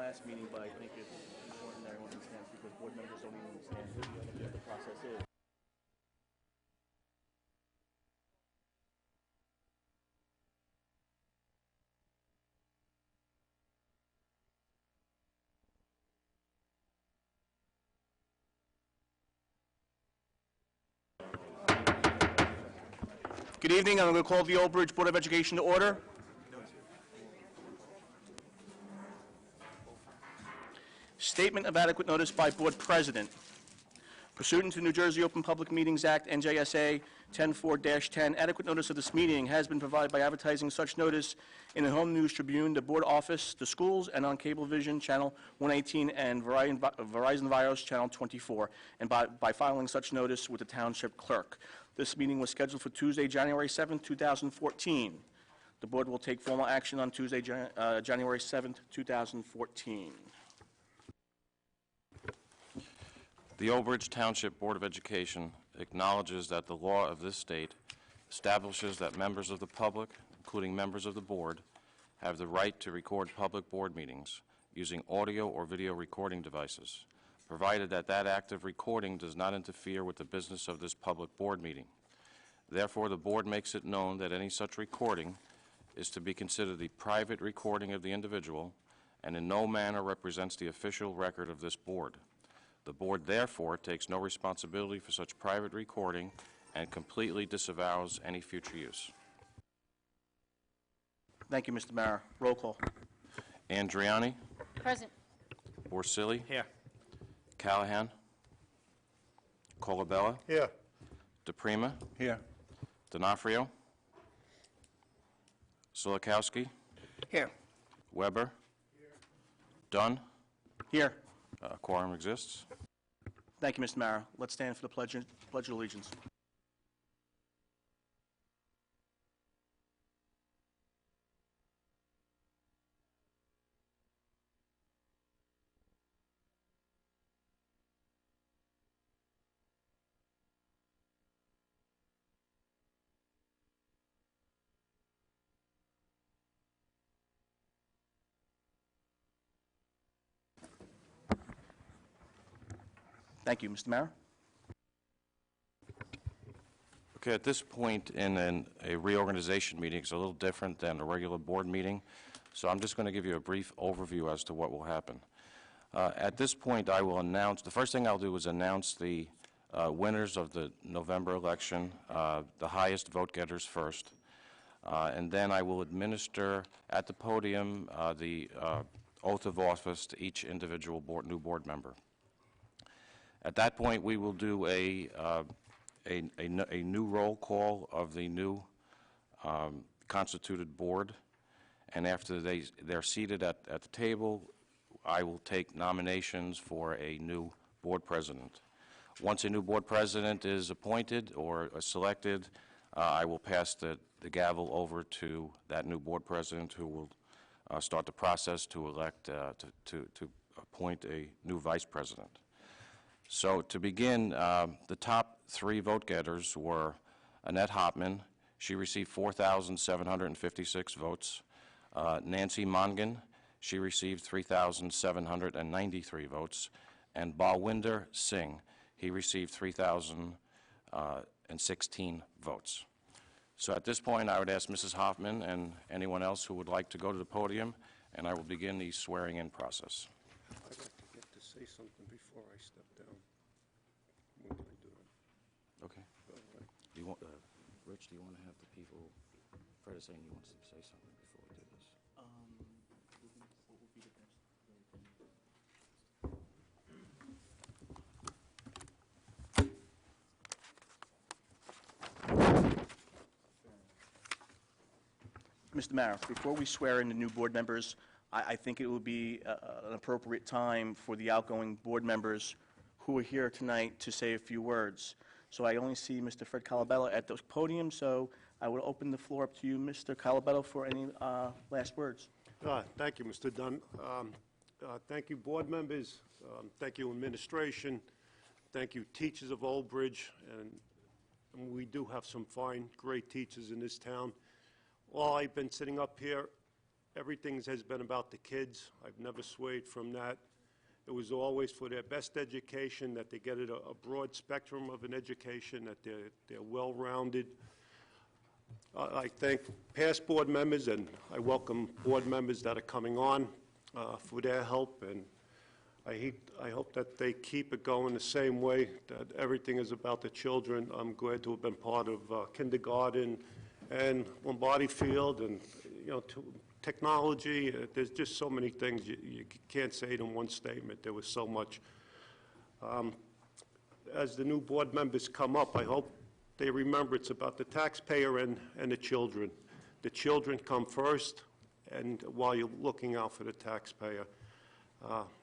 last meeting, but I think it's important that everyone understands because board members don't even understand what the process is. Good evening. I'm going to call the Old Bridge Board of Education to order. Statement of adequate notice by Board President. Pursuant to New Jersey Open Public Meetings Act, NJSA 10-4-10, adequate notice of this meeting has been provided by advertising such notice in the Home News Tribune, the Board Office, the schools, and on Cablevision Channel 118 and Verizon Virus Channel 24, and by filing such notice with the Township Clerk. This meeting was scheduled for Tuesday, January 7, 2014. The Board will take formal action on Tuesday, January 7, 2014. The Old Bridge Township Board of Education acknowledges that the law of this state establishes that members of the public, including members of the board, have the right to record public board meetings using audio or video recording devices, provided that that act of recording does not interfere with the business of this public board meeting. Therefore, the board makes it known that any such recording is to be considered the private recording of the individual and in no manner represents the official record of this board. The board, therefore, takes no responsibility for such private recording and completely disavows any future use. Thank you, Mr. Mara. Roll call. Andriani? Present. Borsili? Here. Callahan? Colabella? Here. DePrima? Here. D'Onofrio? Solikowski? Here. Weber? Here. Dunn? Here. Quorum exists. Thank you, Mr. Mara. Let's stand for the Pledge of Allegiance. Thank you, Mr. Mara. Okay, at this point in a reorganization meeting, it's a little different than a regular board meeting, so I'm just going to give you a brief overview as to what will happen. At this point, I will announce, the first thing I'll do is announce the winners of the November election, the highest vote getters first, and then I will administer at the podium the oath of office to each individual new board member. At that point, we will do a new roll call of the new constituted board, and after they're seated at the table, I will take nominations for a new board president. Once a new board president is appointed or selected, I will pass the gavel over to that new board president, who will start the process to elect to appoint a new vice president. So to begin, the top three vote getters were Annette Hopman. She received 4,756 votes. Nancy Mongan. She received 3,793 votes. And Balwinder Singh. He received 3,016 votes. So at this point, I would ask Mrs. Hoffman and anyone else who would like to go to the podium, and I will begin the swearing-in process. I'd like to get to say something before I step down. When can I do it? Okay. Do you want, Rich, do you want to have the people, Fred is saying he wants to say something before we do this. Mr. Mara, before we swear in the new board members, I think it would be an appropriate time for the outgoing board members who are here tonight to say a few words. So I only see Mr. Fred Calabello at the podium, so I will open the floor up to you, Mr. Calabello, for any last words. Thank you, Mr. Dunn. Thank you, board members. Thank you, administration. Thank you, teachers of Old Bridge. And we do have some fine, great teachers in this town. Well, I've been sitting up here Everything has been about the kids. I've never swayed from that. It was always for their best education, that they get a broad spectrum of an education, that they're well-rounded. I thank past board members, and I welcome board members that are coming on for their help, and I hope that they keep it going the same way, that everything is about the children. I'm glad to have been part of kindergarten and Lombardi Field and, technology. There's just so many things. You can't say it in one statement. There was so much. As the new board members come up, I hope they remember it's about the taxpayer and the children. The children come first, and while you're looking out for the taxpayer.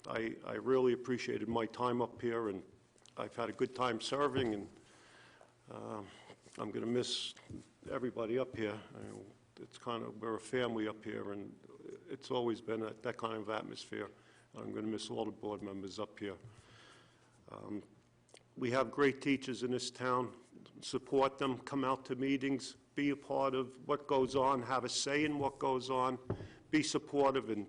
I really appreciated my time up here, and I've had a good time serving, and I'm going to miss everybody up here. It's kind of, we're a family up here, and it's always been that kind of atmosphere. I'm going to miss all the board members up here. We have great teachers in this town. Support them, come out to meetings, be a part of what goes on, have a say in what goes on, be supportive, and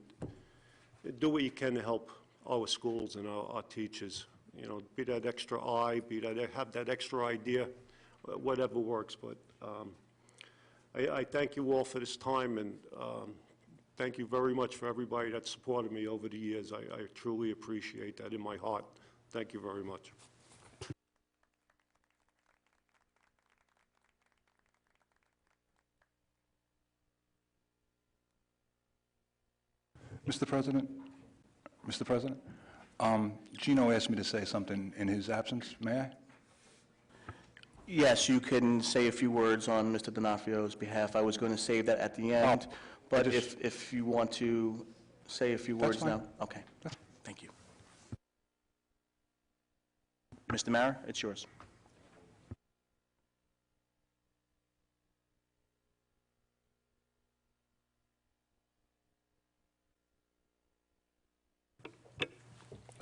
do what you can to help our schools and our teachers. Be that extra eye, have that extra idea, whatever works. But I thank you all for this time, and thank you very much for everybody that supported me over the years. I truly appreciate that in my heart. Thank you very much. Mr. President, Gino asked me to say something in his absence. May I? Yes, you can say a few words on Mr. D'Onofrio's behalf. I was going to save that at the end, but if you want to say a few words now. Okay, thank you. Mr. Mara, it's yours.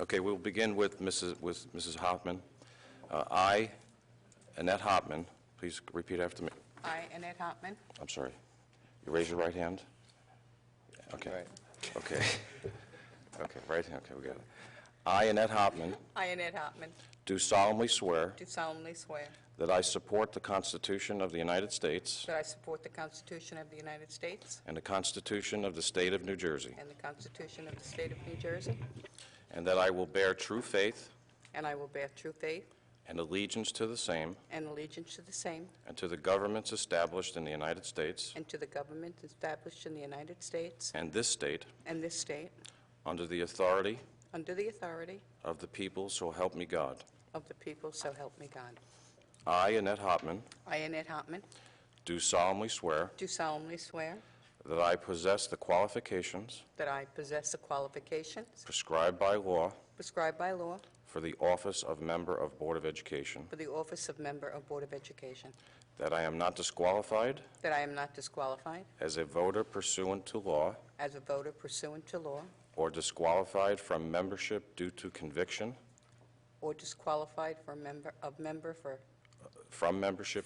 Okay, we'll begin with Mrs. Hoffman. I, Annette Hoffman, please repeat after me. I, Annette Hopman. I'm sorry. You raise your right hand? Okay. Right. Okay. Okay, right hand. Okay, we got it. I, Annette Hoffman, I, Annette Hopman, do solemnly swear do solemnly swear that I support the Constitution of the United States that I support the Constitution of the United States and the Constitution of the State of New Jersey, and the Constitution of the State of New Jersey, and that I will bear true faith and I will bear true faith and allegiance to the same and allegiance to the same and to the governments established in the United States and to the government established in the United States and this state and this state under the authority under the authority of the people, so help me God. of the people, so help me God. I, Annette Hoffman, I, Annette Hopman, do solemnly swear do solemnly swear that I possess the qualifications that I possess the qualifications prescribed by law prescribed by law for the office of Member of Board of Education, for the office of Member of Board of Education, that I am not disqualified that I am not disqualified as a voter pursuant to law as a voter pursuant to law or disqualified from membership due to conviction, or disqualified from from membership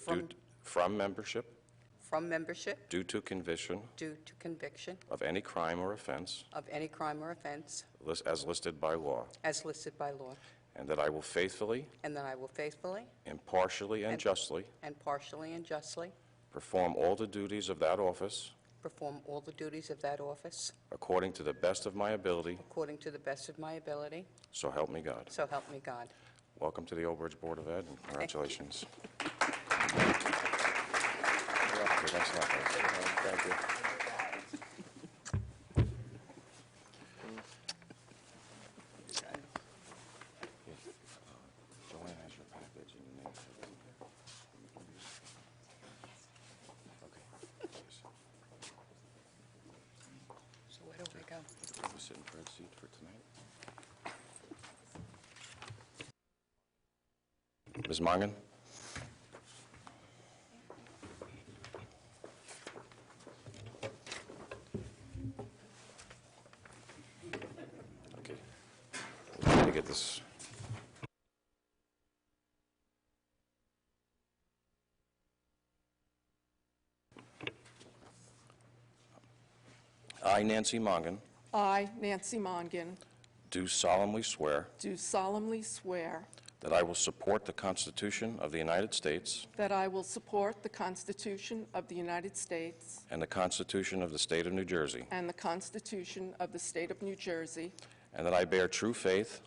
membership due to conviction due to conviction of any crime or offense of any crime or offense as listed by law, as listed by law, and that I will faithfully, and that I will faithfully impartially, and justly and partially and justly perform all the duties of that office perform all the duties of that office according to the best of my ability, according to the best of my ability, so help me God. so help me God. Welcome to the Old Bridge Board of Ed, and congratulations. Okay, thanks a lot, guys. Thank you. Joanne has your package and your name. Okay. So where do I go? Have a sit in Fred's seat for tonight. Ms. Mongan? Okay. Let me get this. I, Nancy Mongan, I, Nancy Mongan, do solemnly swear do solemnly swear that I will support the Constitution of the United States that I will support the Constitution of the United States and the Constitution of the State of New Jersey, and the Constitution of the State of New Jersey, and that I bear true faith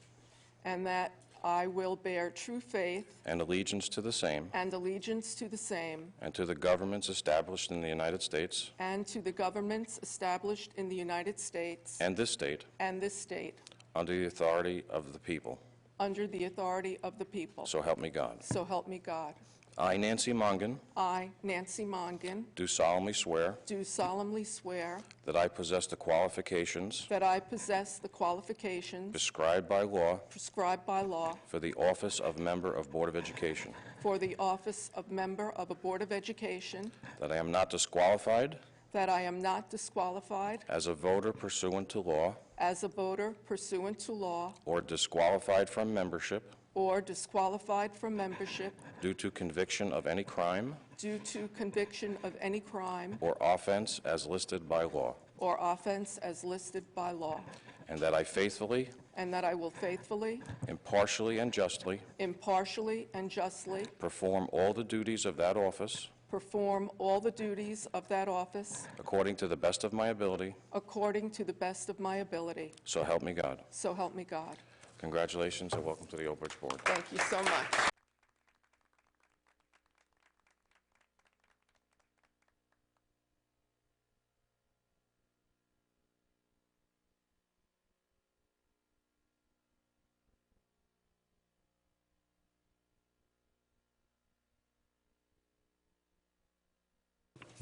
and that I will bear true faith and allegiance to the same and allegiance to the same and to the governments established in the United States and to the governments established in the United States and this state and this state under the authority of the people. under the authority of the people. So help me God. So help me God. I, Nancy Mongan, I, Nancy Mongan, do solemnly swear do solemnly swear that I possess the qualifications that I possess the qualifications prescribed by law prescribed by law for the office of Member of Board of Education, for the office of Member of a Board of Education, that I am not disqualified that I am not disqualified as a voter pursuant to law as a voter pursuant to law or disqualified from membership or disqualified from membership due to conviction of any crime due to conviction of any crime or offense as listed by law, or offense as listed by law, and that I faithfully, and that I will faithfully, impartially, and justly impartially, and justly perform all the duties of that office perform all the duties of that office according to the best of my ability, according to the best of my ability. so help me God. So help me God. Congratulations and welcome to the Old Bridge Board. Thank you so much.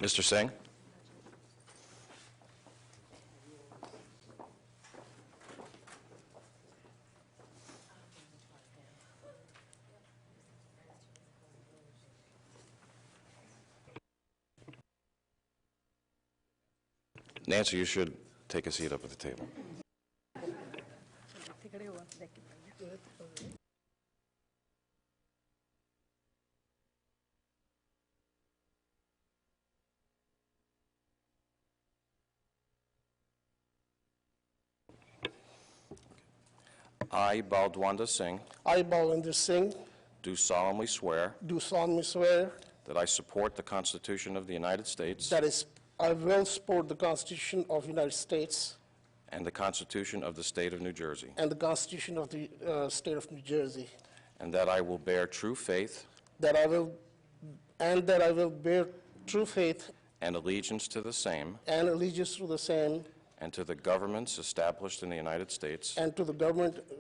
Mr. Singh? Nancy, you should take a seat up at the table. I, Baldwanda Singh, I, Balwinder Singh, do solemnly swear do solemnly swear that I support the Constitution of the United States that I will support the Constitution of the United States and the Constitution of the State of New Jersey, and the Constitution of the State of New Jersey, and that I will bear true faith that I will bear true faith and allegiance to the same and allegiance to the same and to the governments established in the United States and to the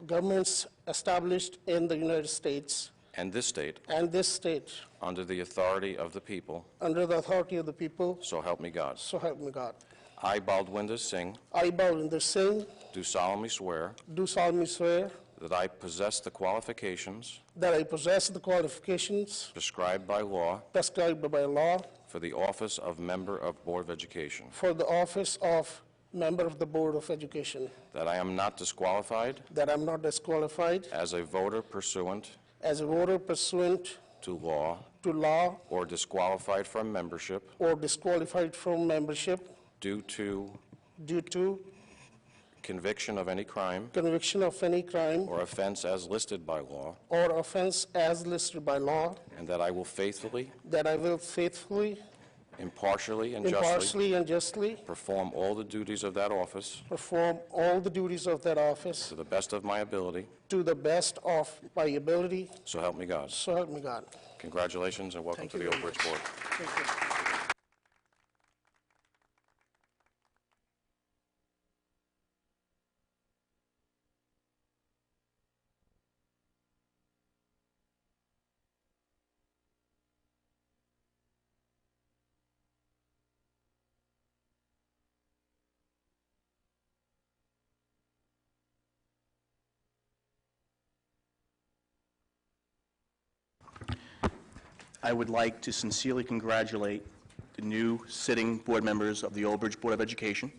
governments established in the United States and this state and this state under the authority of the people, under the authority of the people. so help me God. So help me God. I, Baldwinda Singh, I, Balwinder Singh, do solemnly swear do solemnly swear that I possess the qualifications that I possess the qualifications prescribed by law prescribed by law for the office of Member of Board of Education, for the office of Member of the Board of Education, that I am not disqualified that I'm not disqualified as a voter pursuant as a voter pursuant to law to law or disqualified from membership or disqualified from membership due to due to conviction of any crime conviction of any crime or offense as listed by law, or offense as listed by law, and that I will faithfully, that I will faithfully, impartially, and justly impartially, and justly perform all the duties of that office perform all the duties of that office to the best of my ability, to the best of my ability. so help me God. So help me God. Congratulations and welcome Thank to you the Old very Bridge Board. Thank you. I would like to sincerely congratulate the new sitting board members of the Old Bridge Board of Education.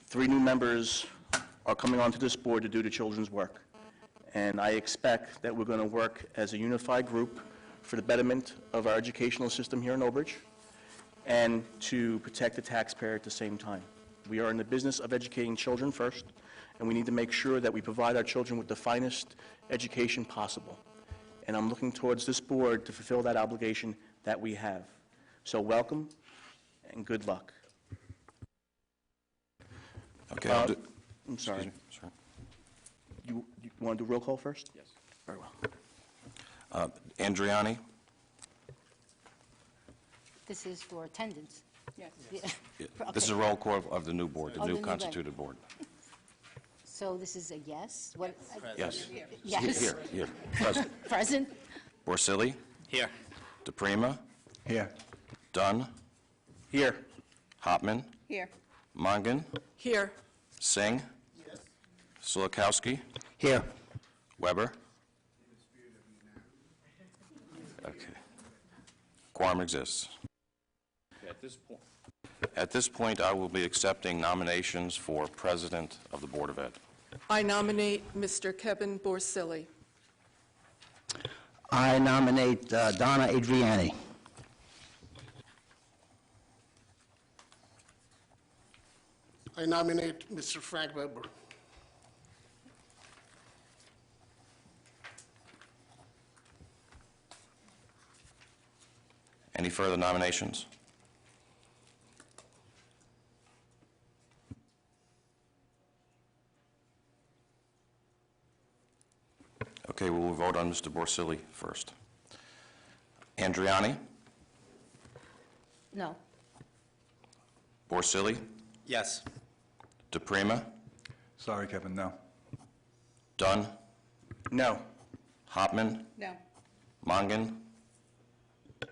3 new members are coming onto this board to do the children's work, and I expect that we're going to work as a unified group for the betterment of our educational system here in Old Bridge. and to protect the taxpayer at the same time. We are in the business of educating children first, and we need to make sure that we provide our children with the finest education possible. And I'm looking towards this board to fulfill that obligation that we have. So welcome and good luck. Okay, I'll do... I'm sorry. Excuse me, sir. You want to do roll call first? Yes. Very well. Andriani? This is for attendance. Yes. Yeah. This is a Okay. roll call of the new board, the Oh, the new new board. constituted board. So this is a yes? What? Yes. Yes. Here. Present. Present? Borsili? Here. DePrima? Here. Dunn? Here. Hopman? Here. Mongan? Here. Singh? Sulikowski? Here. Weber? Okay. Quorum exists. At this point, I will be accepting nominations for President of the Board of Ed. I nominate Mr. Kevin Borsili. I nominate Donna Adriani. I nominate Mr. Frank Weber. Any further nominations? Okay, we will vote on Mr. Borsili first. Andriani? No. Borsili? Yes. DePrima? Sorry, Kevin, no. Dunn? No. Hopman? No. Mongan?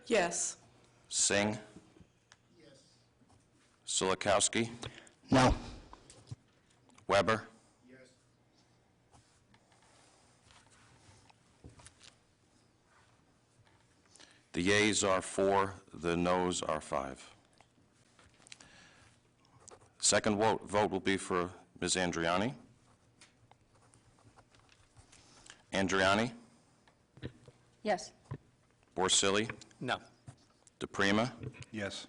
Yes. Singh? Sulikowski? No. Weber? The yeas are 4, the noes are 5. Second vote will be for Ms. Andriani. Andriani? Yes. Borsili? No. DePrima? Yes.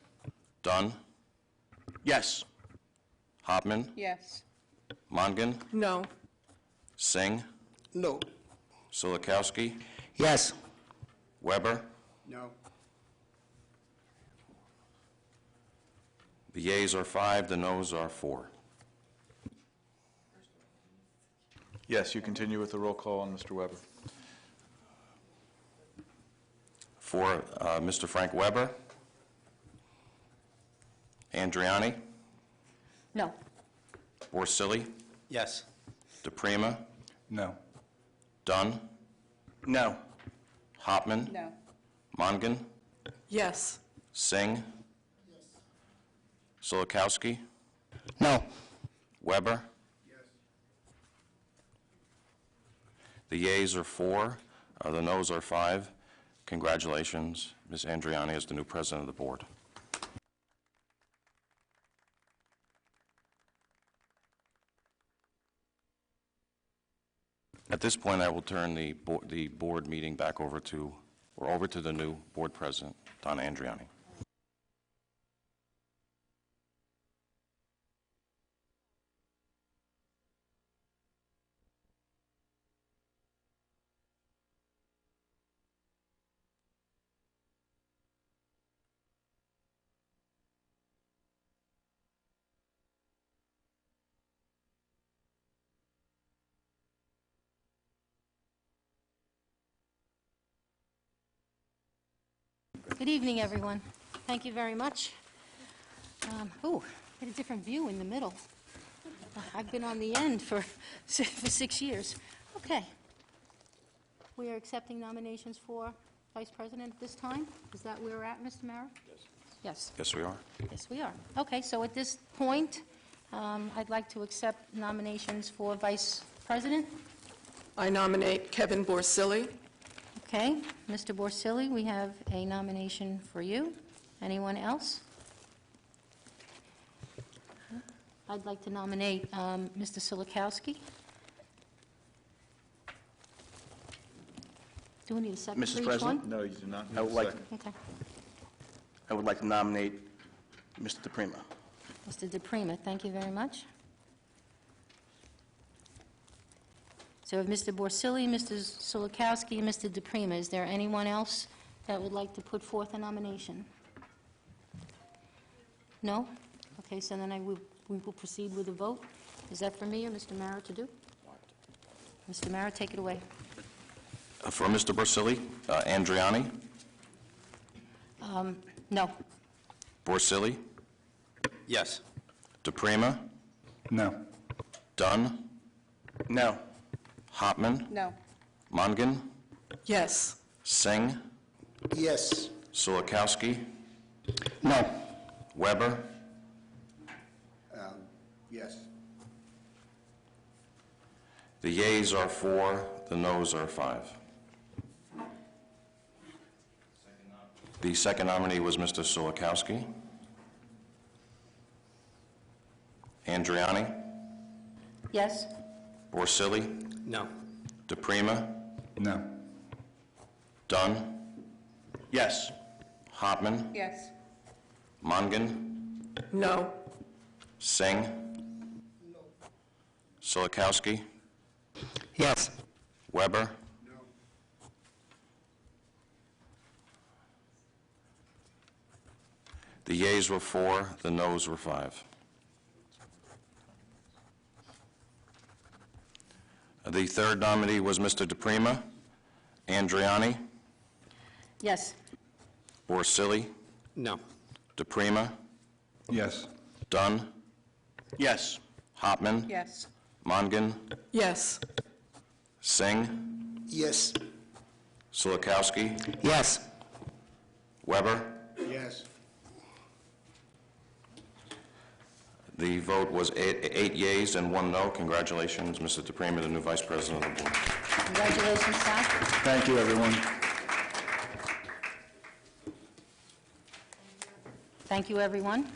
Dunn? Yes. Hopman? Yes. Mongan? No. Singh? No. Sulikowski? Yes. Weber? No. The yeas are 5, the noes are 4. Yes, you continue with the roll call on Mr. Weber. For Mr. Frank Weber? Andriani? No. Borsili? Yes. DePrima? No. Dunn? No. Hopman? No. Mongan? Yes. Singh? Sulikowski? No. Weber? The yeas are 4, the noes are 5. Congratulations, Ms. Andriani, as the new president of the board. At this point, I will turn the board meeting back over to the new board president, Donna Andriani. Good evening, everyone. Thank you very much. Get a different view in the middle. I've been on the end for 6 years. Okay. We are accepting nominations for vice president at this time. Is that where we're at, Mr. Mara? Yes. Yes, we are. Yes, we are. Okay, so at this point, I'd like to accept nominations for vice president. I nominate Kevin Borsili. Okay, Mr. Borsili, we have a nomination for you. Anyone else? I'd like to nominate Mr. Sulikowski. Do we need a second for Mrs. each President? one? No, you do not. I would like, Okay. I would like to nominate Mr. DePrima. Mr. DePrima, thank you very much. So we have Mr. Borsili, Mr. Solikowski, and Mr. DePrima. Is there anyone else that would like to put forth a nomination? No? Okay, so then we will proceed with the vote. Is that for me or Mr. Mara to do? Mr. Mara, take it away. For Mr. Borsili, Andriani, No. Borsili, Yes. DePrima, No. Dunn, No. Hopman, No. Mongan, Yes. Singh, Yes. Solikowski, No. Weber, Yes. The yeas are 4, the noes are 5. The second nominee was Mr. Solikowski. Andriani, Yes? Borsili, No. DePrima, No. Dunn, Yes. Hopman, Yes. Mongan, No. Singh, Solikowski, Yes. Weber, the yeas were 4, the noes were 5. The third nominee was Mr. DePrima. Andriani, Yes. Borsili, No. DePrima, Yes. Dunn, Yes. Hopman, Yes. Mongan, Yes. Singh, Yes. Solikowski, Yes. Weber. Yes. The vote was 8 yeas and 1 no. Congratulations, Mr. DePrima, the new Vice President of the Board. Congratulations, staff. Thank you, everyone. Thank you, everyone.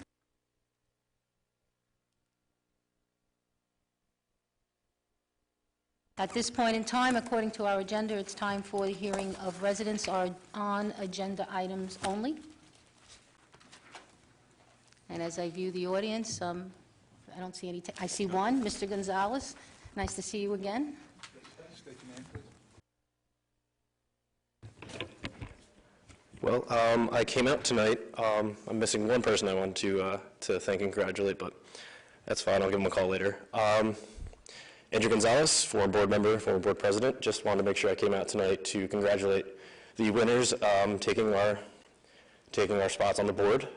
At this point in time, according to our agenda, it's time for the hearing of residents on agenda items only. And as I view the audience, I don't see any, I see one, Mr. Gonzalez. Nice to see you again. Well, I came out tonight. I'm missing one person I want to thank and congratulate, but that's fine. I'll give him a call later. Andrew Gonzalez, former board member, former board president. Just wanted to make sure I came out tonight to congratulate the winners taking our spots on the board.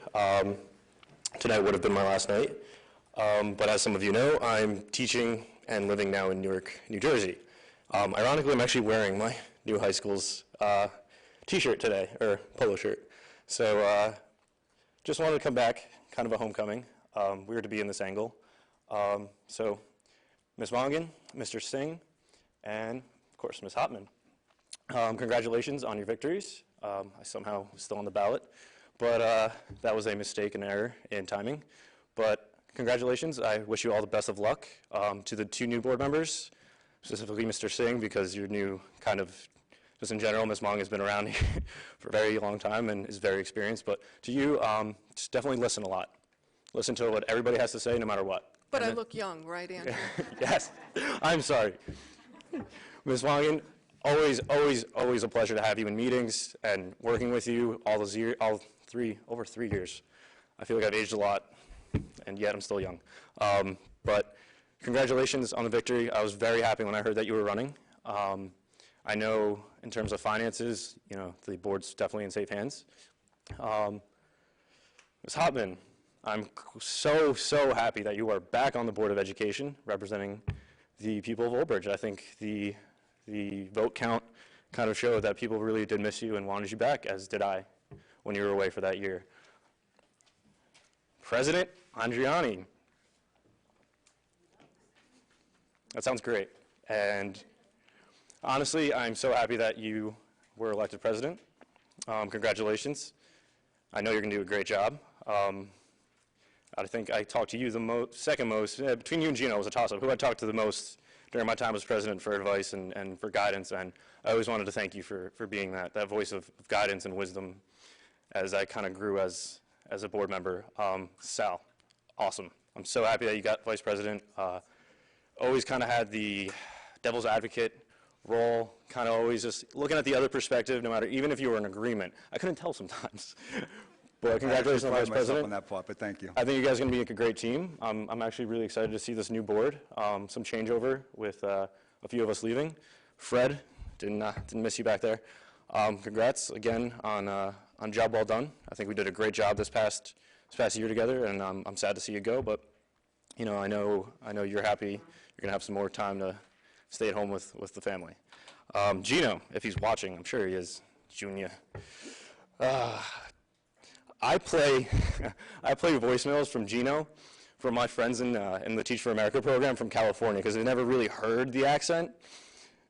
Tonight would have been my last night, but as some of you know, I'm teaching and living now in Newark, New Jersey. Ironically, I'm actually wearing my new high school's T-shirt today, or polo shirt. So just wanted to come back, kind of a homecoming. Weird to be in this angle. So Ms. Mongan, Mr. Singh, and of course Ms. Hopman. Congratulations on your victories. I somehow was still on the ballot, but that was a mistake and error in timing. But congratulations. I wish you all the best of luck. To the 2 new board members, specifically Mr. Singh, because you're new kind of just in general. Ms. Mongan has been around here for a very long time and is very experienced. But to you, just definitely listen a lot. Listen to what everybody has to say, no matter what. But I look young, right, Andrew? Yes, I'm sorry. Ms. Mongan, always, always, always a pleasure to have you in meetings and working with you all those years, over 3 years. I feel like I've aged a lot, and yet I'm still young. But congratulations on the victory. I was very happy when I heard that you were running. I know in terms of finances, you know, the board's definitely in safe hands. Ms. Hopman, I'm so, so happy that you are back on the Board of Education representing the people of Old Bridge. I think the vote count kind of showed that people really did miss you and wanted you back, as did I when you were away for that year. President Andriani. That sounds great. And honestly, I'm so happy that you were elected president. Congratulations. I know you're going to do a great job. I think I talked to you the second most, between you and Gino, it was a toss-up, who I talked to the most during my time as president for advice and for guidance, and I always wanted to thank you for being that voice of guidance and wisdom as I kind of grew as as a board member. Sal, awesome. I'm so happy that you got vice president. Always kind of had the devil's advocate role, kind of always just looking at the other perspective, no matter, even if you were in agreement. I couldn't tell sometimes. But congratulations on I vice pride myself president. on that part, but thank you. I think you guys are going to be a great team. I'm actually really excited to see this new board. Some changeover with a few of us leaving. Fred, didn't miss you back there. Congrats again on job well done. I think we did a great job this past year together, and I'm sad to see you go. But you know, I know you're happy. You're going to have some more time to stay at home with the family. Gino, if he's watching, I'm sure he is. Junior. I play voicemails from Gino from my friends in the Teach for America program from California because they never really heard the accent.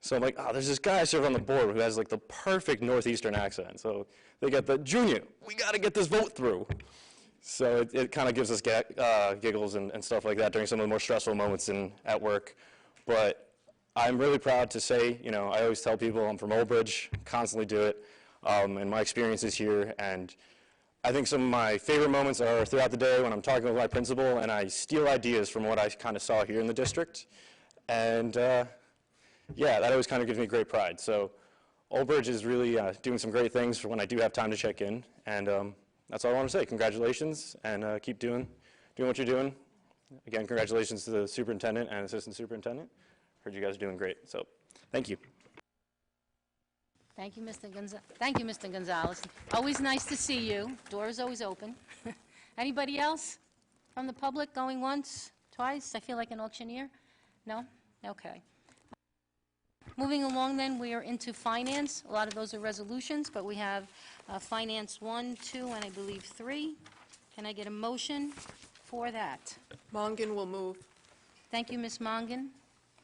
So I'm like, oh, there's this guy I serve on the board who has like the perfect Northeastern accent. So they get the, Junior, we got to get this vote through. So it kind of gives us giggles and stuff like that during some of the more stressful moments at work. But I'm really proud to say, you know, I always tell people I'm from Old Bridge, constantly do it, and my experiences here. And I think some of my favorite moments are throughout the day when I'm talking with my principal and I steal ideas from what I kind of saw here in the district. And yeah, that always kind of gives me great pride. So Old Bridge is really doing some great things for when I do have time to check in. And that's all I want to say. Congratulations, and keep doing what you're doing. Again, congratulations to the superintendent and assistant superintendent. Heard you guys are doing great. So thank you. Thank you, Mr. Gonzalez. Always nice to see you. Door is always open. Anybody else from the public going once, twice? I feel like an auctioneer. No? Okay. Moving along then, we are into finance. A lot of those are resolutions, but we have finance 1, 2, and I believe 3. Can I get a motion for that? Mongan will move. Thank you, Ms. Mongan.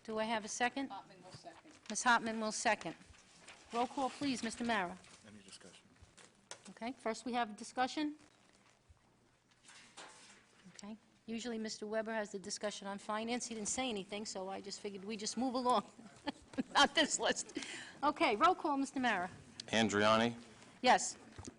Do I have a second? Hopman will second. Ms. Hopman will second. Roll call, please, Mr. Mara. Any discussion? Okay, first we have discussion. Okay, usually Mr. Weber has the discussion on finance. He didn't say anything, so I just figured we just move along. Not this list. Okay, roll call, Mr. Mara. Andriani, Yes.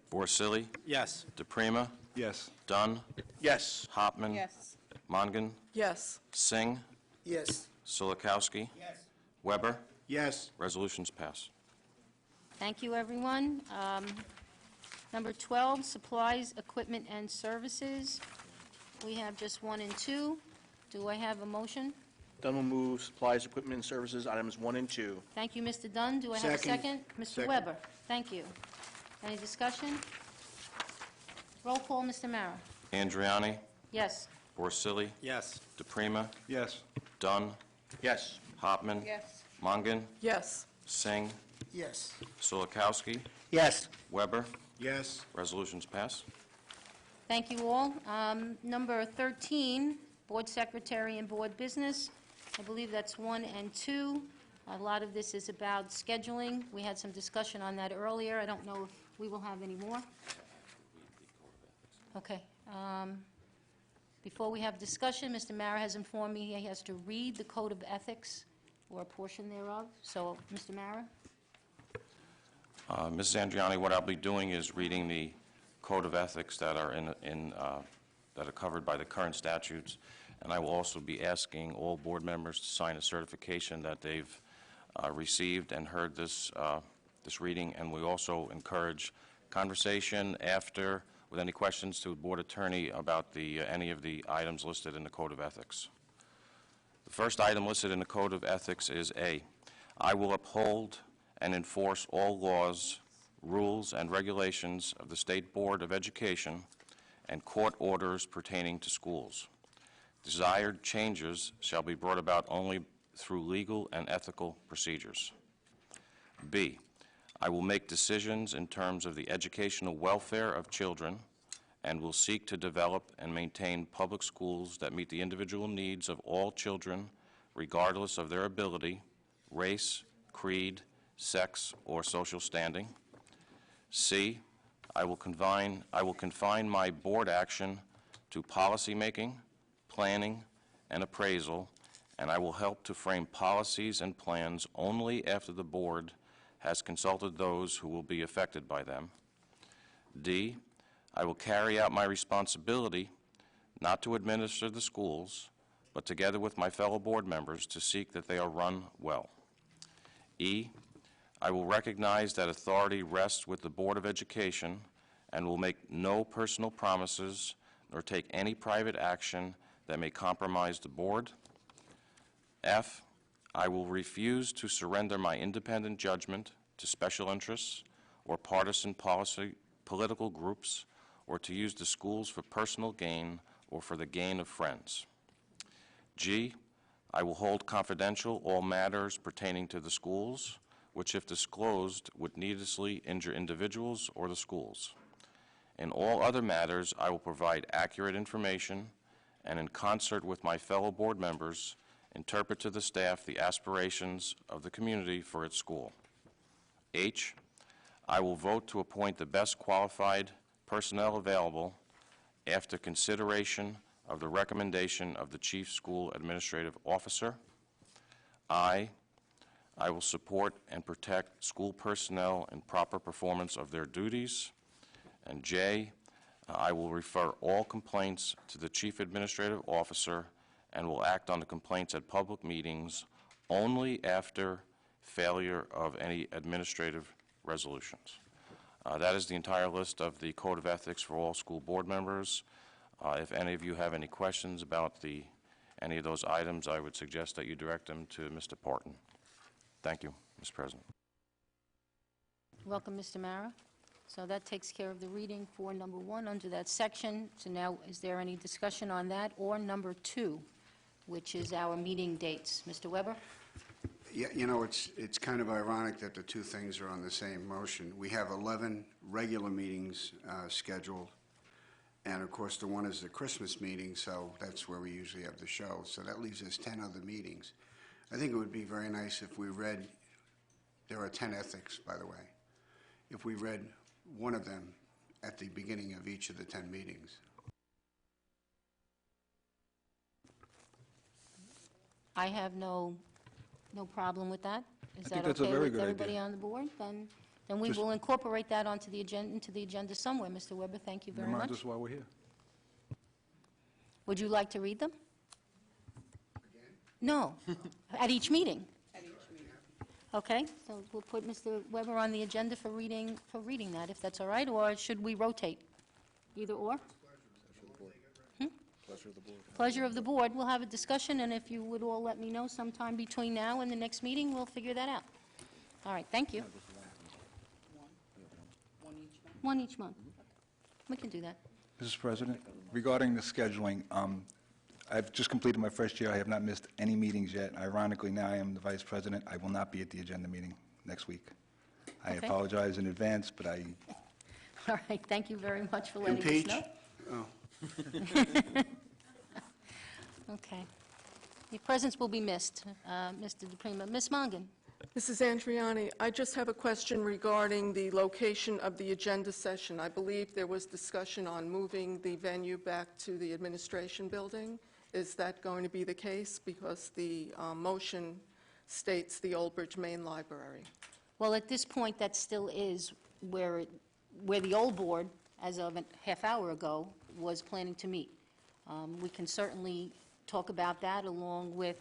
Borsili, Yes. DePrima, Yes. Dunn, Yes. Hopman, Yes. Mongan, Yes. Singh, Yes. Silikowski, Yes. Weber. Yes. Resolutions pass. Thank you, everyone. Number 12, supplies, equipment, and services. We have just 1 and 2. Do I have a motion? Dunn will move supplies, equipment, and services, items 1 and 2. Thank you, Mr. Dunn. Do I have a second? Second. Mr. Second. Weber, thank you. Any discussion? Roll call, Mr. Mara. Andriani, Yes. Borsili, Yes. DePrima, Yes. Dunn, Yes. Hopman, Yes. Mongan, Yes. Singh, Yes. Silikowski, Yes. Weber. Yes. Resolutions pass. Thank you all. Number 13, Board Secretary and Board Business. I believe that's 1 and 2. A lot of this is about scheduling. We had some discussion on that earlier. I don't know if we will have any more. Okay. Before we have discussion, Mr. Mara has informed me he has to read the Code of Ethics, or a portion thereof. So, Mr. Mara? Mrs. Andriani, what I'll be doing is reading the Code of Ethics that are that are covered by the current statutes, and I will also be asking all board members to sign a certification that they've received and heard this reading, and we also encourage conversation after with any questions to the board attorney about any of the items listed in the Code of Ethics. The first item listed in the Code of Ethics is A, I will uphold and enforce all laws, rules, and regulations of the State Board of Education and court orders pertaining to schools. Desired changes shall be brought about only through legal and ethical procedures. B, I will make decisions in terms of the educational welfare of children and will seek to develop and maintain public schools that meet the individual needs of all children, regardless of their ability, race, creed, sex, or social standing. C, I will confine my board action to policymaking, planning, and appraisal, and I will help to frame policies and plans only after the board has consulted those who will be affected by them. D, I will carry out my responsibility not to administer the schools, but together with my fellow board members to seek that they are run well. E, I will recognize that authority rests with the Board of Education and will make no personal promises nor take any private action that may compromise the board. F, I will refuse to surrender my independent judgment to special interests or partisan political groups, or to use the schools for personal gain or for the gain of friends. G, I will hold confidential all matters pertaining to the schools, which, if disclosed, would needlessly injure individuals or the schools. In all other matters, I will provide accurate information and, in concert with my fellow board members, interpret to the staff the aspirations of the community for its school. H, I will vote to appoint the best qualified personnel available after consideration of the recommendation of the Chief School Administrative Officer. I will support and protect school personnel in proper performance of their duties. And J, I will refer all complaints to the Chief Administrative Officer and will act on the complaints at public meetings only after failure of any administrative resolutions. That is the entire list of the Code of Ethics for all school board members. If any of you have any questions about any of those items, I would suggest that you direct them to Mr. Parton. Thank you, Mr. President. Welcome, Mr. Mara. So that takes care of the reading for number 1 under that section. So now, is there any discussion on that, or number 2, which is our meeting dates? Mr. Weber? Yeah, you know, it's kind of ironic that the two things are on the same motion. We have 11 regular meetings scheduled, and of course, the one is the Christmas meeting, so that's where we usually have the show. So that leaves us 10 other meetings. I think it would be very nice if we read, there are 10 ethics, by the way, if we read one of them at the beginning of each of the 10 meetings. I have no problem with that. Is I think that that's a okay very with good idea. everybody on the board? Then we will incorporate that into the agenda somewhere. Mr. Weber, thank you very Remind much. us why we're here. Would you like to read them? No, at each meeting. Okay, so we'll put Mr. Weber on the agenda for reading that, if that's all right, or should we rotate? Either or? Pleasure of the board. We'll have a discussion, and if you would all let me know sometime between now and the next meeting, we'll figure that out. All right, thank you. One each month. We can do that. Mrs. President, regarding the scheduling, I've just completed my first year. I have not missed any meetings yet. Ironically, now I am the vice president. I will not be at the agenda meeting next week. I Okay. apologize in advance, but All right, thank you very much for letting us Impeach? know. Oh. Okay. Your presence will be missed, Mr. DePrima. Ms. Mongan? Mrs. Andriani, I just have a question regarding the location of the agenda session. I believe there was discussion on moving the venue back to the administration building. Is that going to be the case? Because the motion states the Old Bridge Main Library. Well, at this point, that still is where the old board, as of a half hour ago, was planning to meet. We can certainly talk about that along with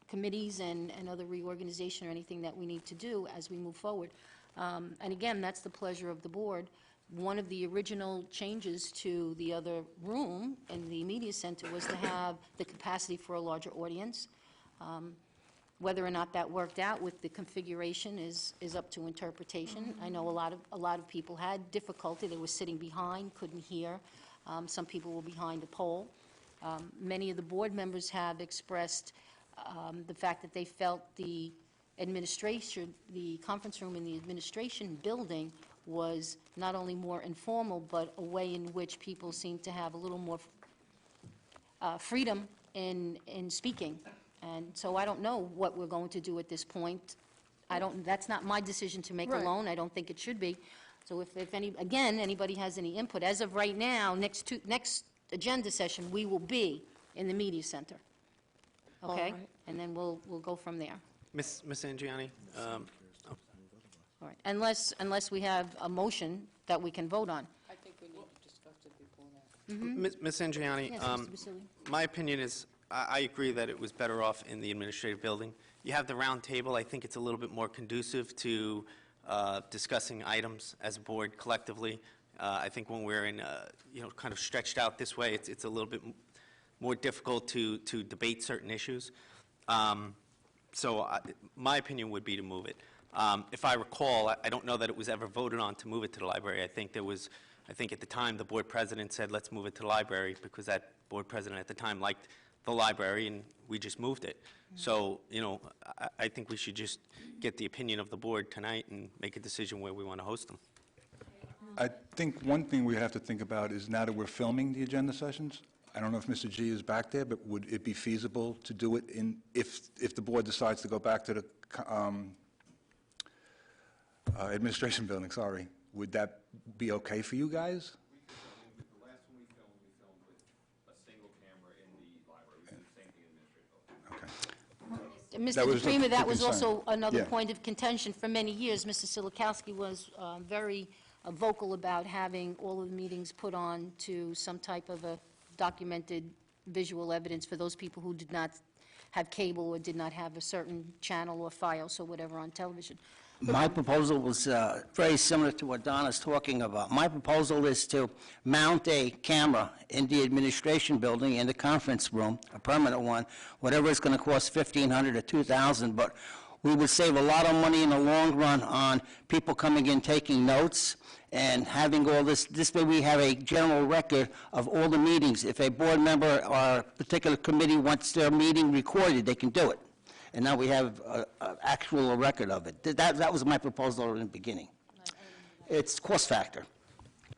committees and other reorganization or anything that we need to do as we move forward. And again, that's the pleasure of the board. One of the original changes to the other room in the media center was to have the capacity for a larger audience. Whether or not that worked out with the configuration is up to interpretation. I know a lot of people had difficulty. They were sitting behind, couldn't hear. Some people were behind a pole. Many of the board members have expressed the fact that they felt the administration, the conference room in the administration building was not only more informal, but a way in which people seemed to have a little more freedom in speaking. And so I don't know what we're going to do at this point. That's not my decision to make Right. alone. I don't think it should be. So if anybody has any input, as of right now, next agenda session, we will be in the media center. All Okay? right. And then we'll go from there. Miss Andriani, All right. Unless we have a motion that we can vote on. I think we need to Ms. Andriani, Yes, Mr. Basili. my opinion is, I agree that it was better off in the administrative building. You have the round table. I think it's a little bit more conducive to discussing items as a board collectively. I think when we're in, kind of stretched out this way, it's a little bit more difficult to debate certain issues. So my opinion would be to move it. If I recall, I don't know that it was ever voted on to move it to the library. I think at the time, the board president said, let's move it to the library, because that board president at the time liked the library, and we just moved it. So, I think we should just get the opinion of the board tonight and make a decision where we want to host them. I think one thing we have to think about is now that we're filming the agenda sessions, I don't know if Mr. G is back there, but would it be feasible to do it if the board decides to go back to the administration building, sorry, would that be okay for you guys? The last one we filmed with a single camera in the library. We did the same thing in the administrative building. Mr. That was the DePrima, that was concern. also another Yeah. point of contention for many years. Mr. Silikowski was very vocal about having all of the meetings put on to some type of a documented visual evidence for those people who did not have cable or did not have a certain channel or Fios or whatever on television. My proposal was very similar to what Donna's talking about. My proposal is to mount a camera in the administration building in the conference room, a permanent one, whatever it's going to cost, $1,500 or $2,000, but we would save a lot of money in the long run on people coming in taking notes and having all this. This way we have a general record of all the meetings. If a board member or a particular committee wants their meeting recorded, they can do it. And now we have an actual record of it. That was my proposal in the beginning. It's cost factor.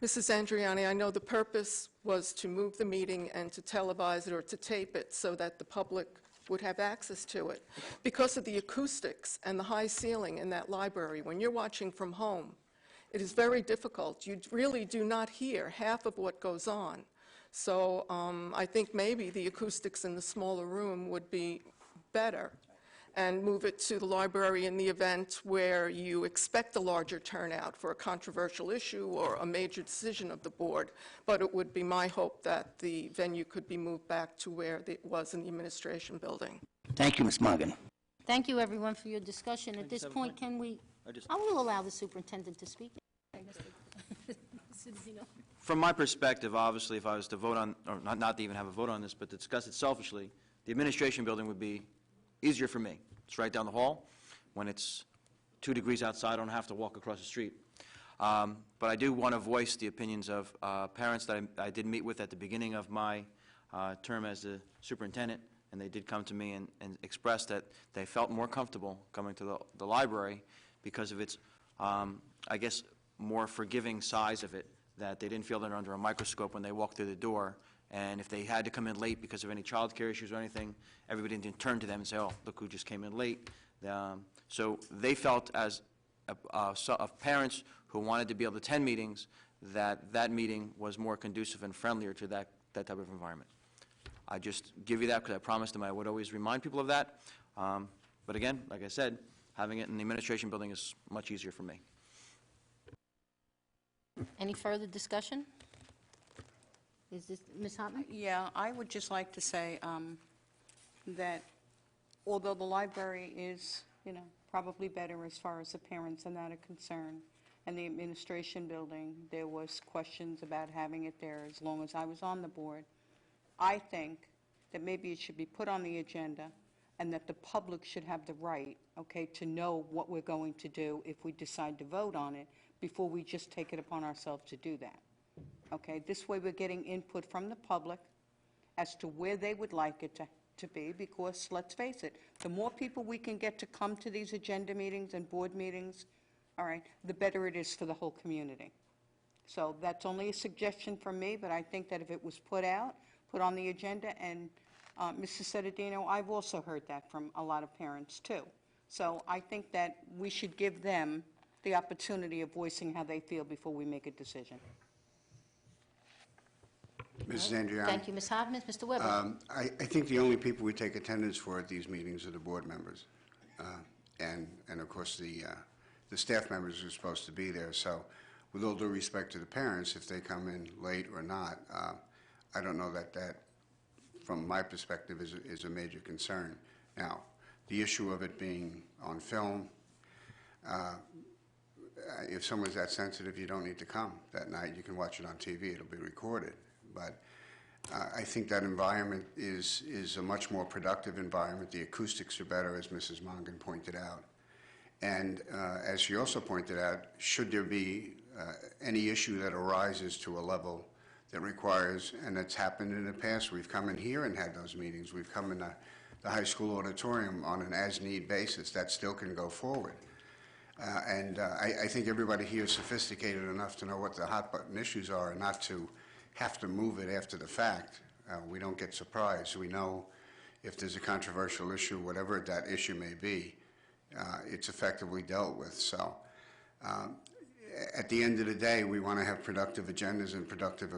Mrs. Andriani, I know the purpose was to move the meeting and to televise it or to tape it so that the public would have access to it. Because of the acoustics and the high ceiling in that library, when you're watching from home, it is very difficult. You really do not hear half of what goes on. So I think maybe the acoustics in the smaller room would be better, and move it to the library in the event where you expect a larger turnout for a controversial issue or a major decision of the board. But it would be my hope that the venue could be moved back to where it was in the administration building. Thank you, Ms. Morgan. Thank you, everyone, for your discussion. At this point, can we, I will allow the superintendent to speak. From my perspective, obviously, if I was to vote on, or not to even have a vote on this, but to discuss it selfishly, the administration building would be easier for me. It's right down the hall. When it's 2 degrees outside, I don't have to walk across the street. But I do want to voice the opinions of parents that I did meet with at the beginning of my term as the superintendent, and they did come to me and express that they felt more comfortable coming to the library because of its, I guess, more forgiving size of it, that they didn't feel they're under a microscope when they walked through the door. And if they had to come in late because of any child care issues or anything, everybody didn't turn to them and say, oh, look who just came in late. So they felt, as parents who wanted to be able to attend meetings, that meeting was more conducive and friendlier to that type of environment. I just give you that because I promised them I would always remind people of that. But again, like I said, having it in the administration building is much easier for me. Any further discussion? Is this, Ms. Hartman? Yeah, I would just like to say that although the library is, probably better as far as the parents and that are concerned, and the administration building, there was questions about having it there as long as I was on the board. I think that maybe it should be put on the agenda and that the public should have the right, to know what we're going to do if we decide to vote on it before we just take it upon ourselves to do that. This way we're getting input from the public as to where they would like it to be, because let's face it, the more people we can get to come to these agenda meetings and board meetings, all right, the better it is for the whole community. So that's only a suggestion from me, but I think that if it was put on the agenda, and Mrs. Sedadino, I've also heard that from a lot of parents too. So I think that we should give them the opportunity of voicing how they feel before we make a decision. Mrs. Andriani? Thank you, Ms. Hartman. Mr. Weber? I think the only people we take attendance for at these meetings are the board members, and of course the staff members who are supposed to be there. So with all due respect to the parents, if they come in late or not, I don't know that that, from my perspective, is a major concern. Now, the issue of it being on film, if someone's that sensitive, you don't need to come that night. You can watch it on TV. It'll be recorded. But I think that environment is a much more productive environment. The acoustics are better, as Mrs. Mongan pointed out. And as she also pointed out, should there be any issue that arises to a level that requires, and it's happened in the past, we've come in here and had those meetings. We've come in the high school auditorium on an as-need basis. That still can go forward. I think everybody here is sophisticated enough to know what the hot-button issues are and not to have to move it after the fact. We don't get surprised. We know if there's a controversial issue, whatever that issue may be, it's effectively dealt with. So at the end of the day, we want to have productive agendas and productive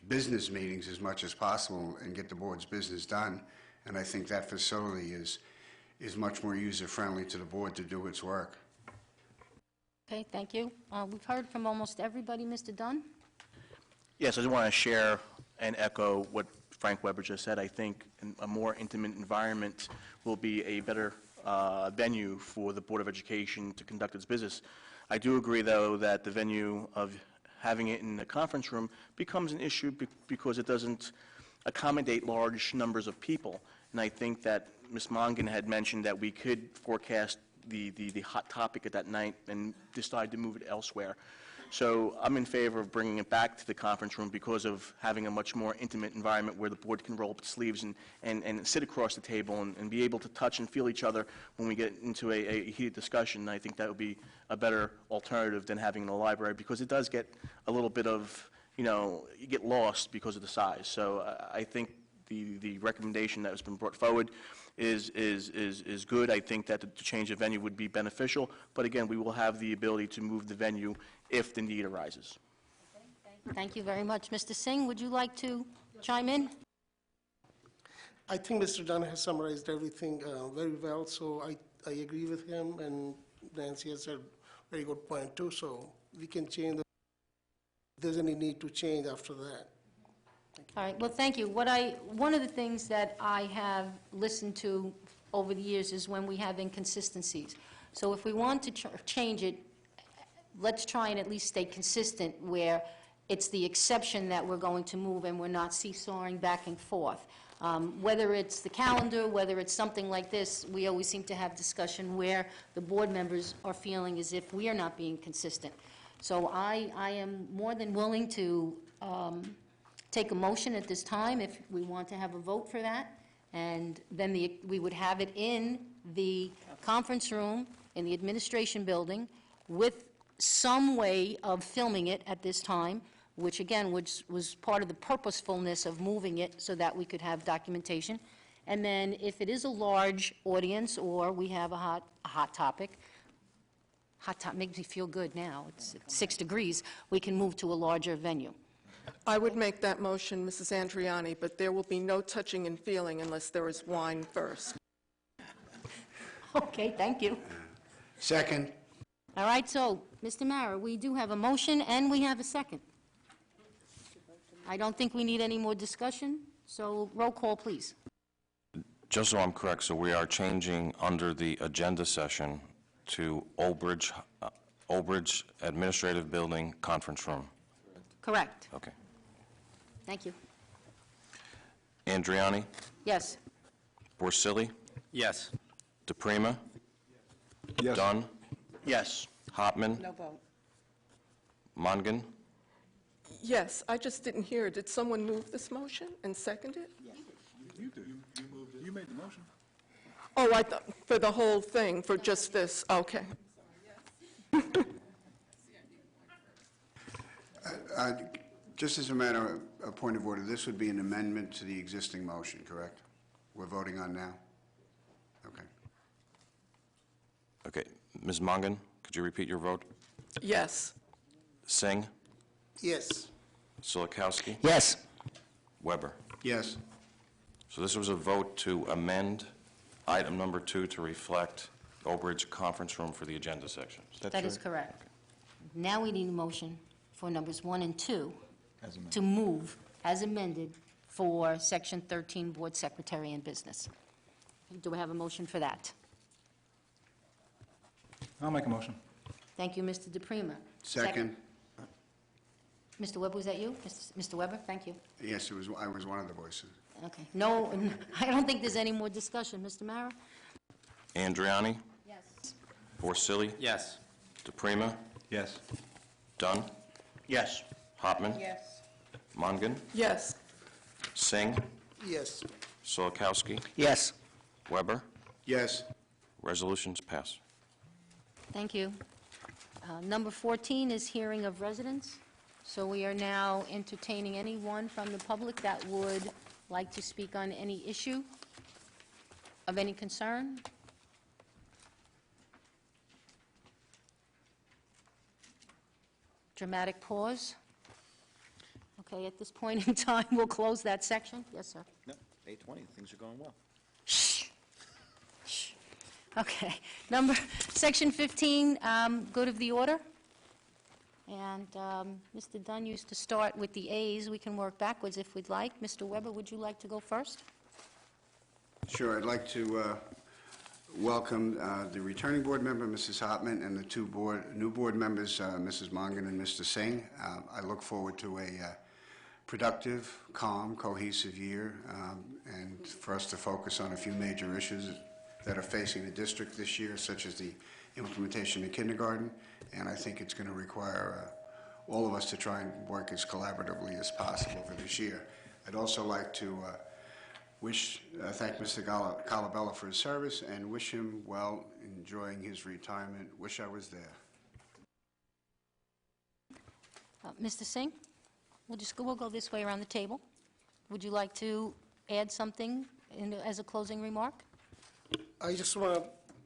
business meetings as much as possible and get the board's business done. And I think that facility is much more user-friendly to the board to do its work. Okay, thank you. We've heard from almost everybody. Mr. Dunn? Yes, I just want to share and echo what Frank Weber just said. I think a more intimate environment will be a better venue for the Board of Education to conduct its business. I do agree, though, that the venue of having it in the conference room becomes an issue because it doesn't accommodate large numbers of people. And I think that Ms. Mongan had mentioned that we could forecast the hot topic at that night and decide to move it elsewhere. So I'm in favor of bringing it back to the conference room because of having a much more intimate environment where the board can roll up its sleeves and sit across the table and be able to touch and feel each other when we get into a heated discussion. I think that would be a better alternative than having it in the library because it does get a little bit of, you get lost because of the size. So I think the recommendation that has been brought forward is good. I think that the change of venue would be beneficial, but again, we will have the ability to move the venue if the need arises. Thank you very much. Mr. Singh, would you like to chime in? I think Mr. Dunn has summarized everything very well, so I agree with him, and Nancy has a very good point too, so we can change if there's any need to change after that. All right, well, thank you. One of the things that I have listened to over the years is when we have inconsistencies. So if we want to change it, let's try and at least stay consistent where it's the exception that we're going to move and we're not seesawing back and forth. Whether it's the calendar, whether it's something like this, we always seem to have discussion where the board members are feeling as if we are not being consistent. So I am more than willing to take a motion at this time if we want to have a vote for that, and then we would have it in the conference room in the administration building with some way of filming it at this time, which again was part of the purposefulness of moving it so that we could have documentation. And then if it is a large audience or we have a hot topic makes me feel good now, it's 6 degrees, we can move to a larger venue. I would make that motion, Mrs. Andriani, but there will be no touching and feeling unless there is wine first. Okay, thank you. Second. All right, so, Mr. Mara, we do have a motion and we have a second. I don't think we need any more discussion, so roll call, please. Just so I'm correct, so we are changing under the agenda session to Old Bridge Administrative Building Conference Room. Correct. Okay. Thank you. Andriani? Yes. Borsili? Yes. DePrima? Yes. Dunn? Yes. Hopman? No vote. Mongan? Yes, I just didn't hear. Did someone move this motion and second it? You did. You moved it. You made the motion. Oh, I thought, for the whole thing, for just this, okay. Just as a matter of point of order, this would be an amendment to the existing motion, correct? We're voting on now? Okay. Okay. Ms. Mongan, could you repeat your vote? Yes. Singh? Yes. Silikowski? Yes. Weber? Yes. So this was a vote to amend item number 2 to reflect Old Bridge Conference Room for the agenda section. Is that true? That is correct. Now we need a motion for numbers 1 and 2. to move as amended for Section 13, Board Secretary and Business. Do I have a motion for that? I'll make a motion. Thank you, Mr. DePrima. Second. Mr. Weber, was that you? Mr. Weber, thank you. Yes, I was one of the voices. Okay. No, I don't think there's any more discussion. Mr. Mara? Andriani, Yes. Porcelli, Yes. DePrima, Yes. Dunn, Yes. Hopman, Yes. Mongan, Yes. Singh, Yes. Solikowski, Yes. Weber. Yes. Resolutions pass. Thank you. Number 14 is hearing of residents. So we are now entertaining anyone from the public that would like to speak on any issue of any concern. Dramatic pause. Okay, at this point in time, we'll close that section. Yes, sir. No, 8:20, things are going well. Shh. Shh. Okay. Section 15, good of the order. And Mr. Dunn used to start with the A's. We can work backwards if we'd like. Mr. Weber, would you like to go first? Sure, I'd like to welcome the returning board member, Mrs. Hopman, and the two new board members, Mrs. Mongan and Mr. Singh. I look forward to a productive, calm, cohesive year, and for us to focus on a few major issues that are facing the district this year, such as the implementation of kindergarten, and I think it's going to require all of us to try and work as collaboratively as possible for this year. I'd also like to thank Mr. Calabella for his service and wish him well enjoying his retirement. Wish I was there. Mr. Singh, we'll go this way around the table. Would you like to add something as a closing remark? I just want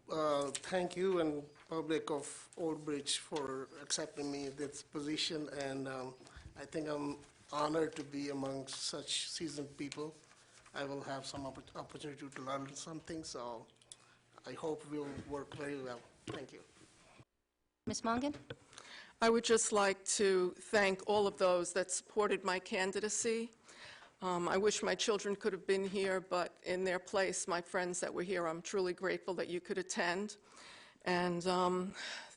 to thank you and public of Old Bridge for accepting me in this position, and I think I'm honored to be among such seasoned people. I will have some opportunity to learn something, so I hope we'll work very well. Thank you. Ms. Mongan? I would just like to thank all of those that supported my candidacy. I wish my children could have been here, but in their place, my friends that were here, I'm truly grateful that you could attend. And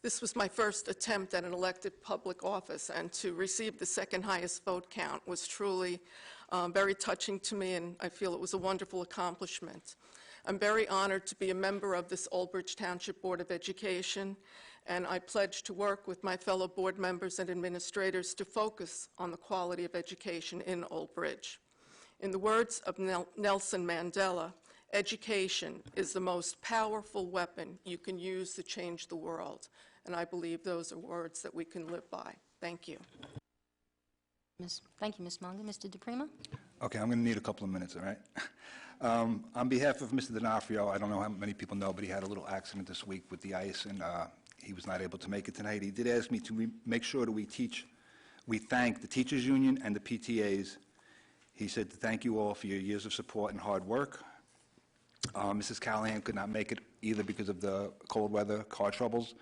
this was my first attempt at an elected public office, and to receive the second highest vote count was truly very touching to me, and I feel it was a wonderful accomplishment. I'm very honored to be a member of this Old Bridge Township Board of Education, and I pledge to work with my fellow board members and administrators to focus on the quality of education in Old Bridge. In the words of Nelson Mandela, education is the most powerful weapon you can use to change the world, and I believe those are words that we can live by. Thank you. Thank you, Ms. Mongan. Mr. DePrima? Okay, I'm going to need a couple of minutes, all right? On behalf of Mr. D'Onofrio, I don't know how many people know, but he had a little accident this week with the ice, and he was not able to make it tonight. He did ask me to make sure that we thank the Teachers Union and the PTAs. He said to thank you all for your years of support and hard work. Mrs. Callahan could not make it either because of the cold weather, car troubles.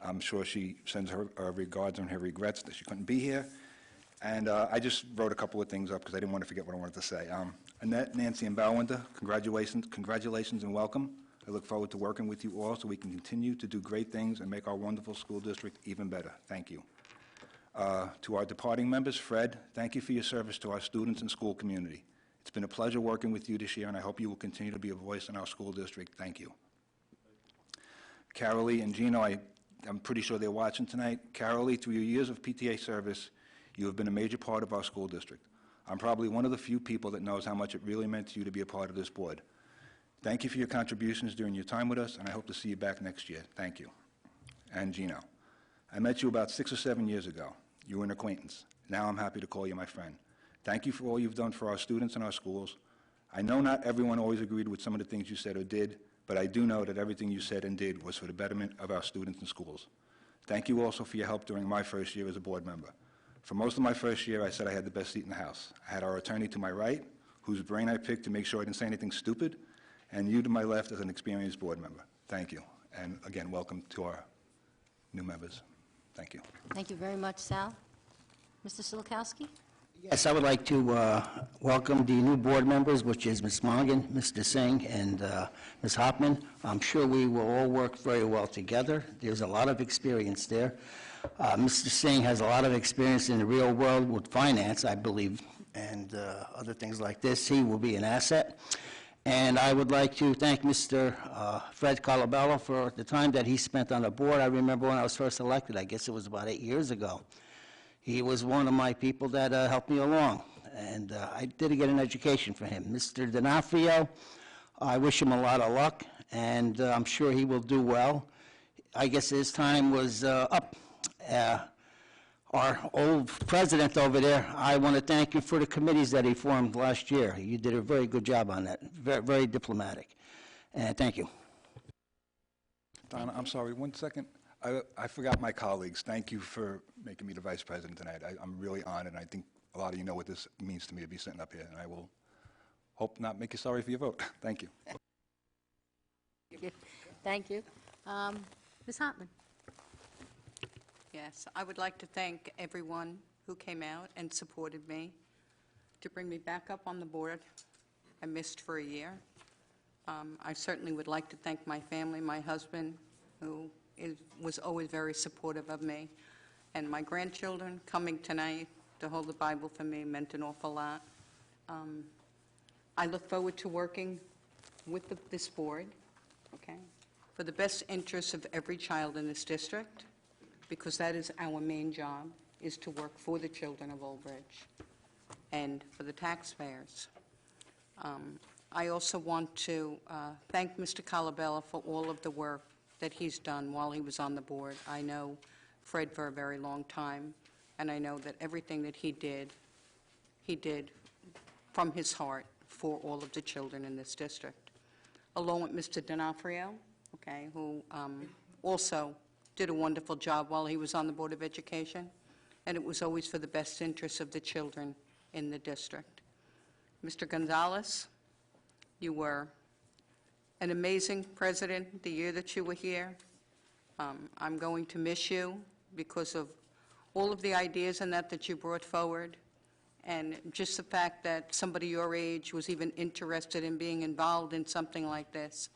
I'm sure she sends her regards and her regrets that she couldn't be here. And I just wrote a couple of things up because I didn't want to forget what I wanted to say. Annette, Nancy, and Balwinter, congratulations and welcome. I look forward to working with you all so we can continue to do great things and make our wonderful school district even better. Thank you. To our departing members, Fred, thank you for your service to our students and school community. It's been a pleasure working with you this year, and I hope you will continue to be a voice in our school district. Thank you. Carolee and Gino, I'm pretty sure they're watching tonight. Carolee, through your years of PTA service, you have been a major part of our school district. I'm probably one of the few people that knows how much it really meant to you to be a part of this board. Thank you for your contributions during your time with us, and I hope to see you back next year. Thank you. And Gino, I met you about 6 or 7 years ago. You were an acquaintance. Now I'm happy to call you my friend. Thank you for all you've done for our students and our schools. I know not everyone always agreed with some of the things you said or did, but I do know that everything you said and did was for the betterment of our students and schools. Thank you also for your help during my first year as a board member. For most of my first year, I said I had the best seat in the House. I had our attorney to my right, whose brain I picked to make sure I didn't say anything stupid, and you to my left as an experienced board member. Thank you. And again, welcome to our new members. Thank you. Thank you very much, Sal. Mr. Solikowski? Yes, I would like to welcome the new board members, which is Ms. Mongan, Mr. Singh, and Ms. Hoffman. I'm sure we will all work very well together. There's a lot of experience there. Mr. Singh has a lot of experience in the real world with finance, I believe, and other things like this. He will be an asset. And I would like to thank Mr. Fred Colabello for the time that he spent on the board. I remember when I was first elected, I guess it was about 8 years ago. He was one of my people that helped me along, and I did get an education from him. Mr. D'Onofrio, I wish him a lot of luck, and I'm sure he will do well. I guess his time was up. Our old president over there, I want to thank you for the committees that he formed last year. You did a very good job on that, very, very diplomatic, and thank you. Donna, I'm sorry, 1 second. I forgot my colleagues. Thank you for making me the vice president tonight. I'm really honored, and I think a lot of you know what this means to me to be sitting up here, and I will hope not make you sorry for your vote. Thank you. Thank you. Ms. Hartman? Yes, I would like to thank everyone who came out and supported me to bring me back up on the board. I missed for a year. I certainly would like to thank my family, my husband, who was always very supportive of me, and my grandchildren coming tonight to hold the Bible for me meant an awful lot. I look forward to working with this board, okay, for the best interests of every child in this district, because that is our main job, is to work for the children of Old Bridge and for the taxpayers. I also want to thank Mr. Colabella for all of the work that he's done while he was on the board. I know Fred for a very long time, and I know that everything that he did from his heart for all of the children in this district. Along with Mr. D'Onofrio, okay, who also did a wonderful job while he was on the Board of Education, and it was always for the best interests of the children in the district. Mr. Gonzalez, you were an amazing president the year that you were here. I'm going to miss you because of all of the ideas and that you brought forward, and just the fact that somebody your age was even interested in being involved in something like this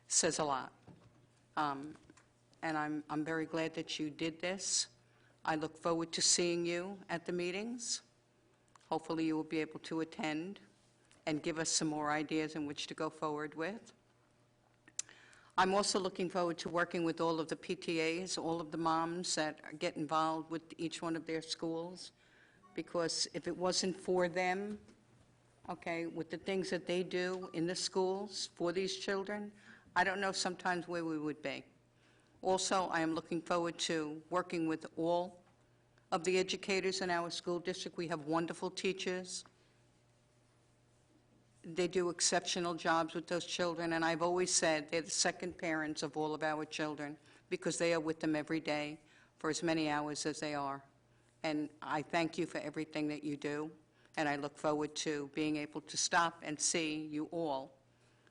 says a lot. And I'm very glad that you did this. I look forward to seeing you at the meetings. Hopefully you will be able to attend and give us some more ideas in which to go forward with. I'm also looking forward to working with all of the PTAs, all of the moms that get involved with each one of their schools, because if it wasn't for them, okay, with the things that they do in the schools for these children, I don't know sometimes where we would be. Also, I am looking forward to working with all of the educators in our school district. We have wonderful teachers. They do exceptional jobs with those children, and I've always said they're the second parents of all of our children because they are with them every day for as many hours as they are. And I thank you for everything that you do, and I look forward to being able to stop and see you all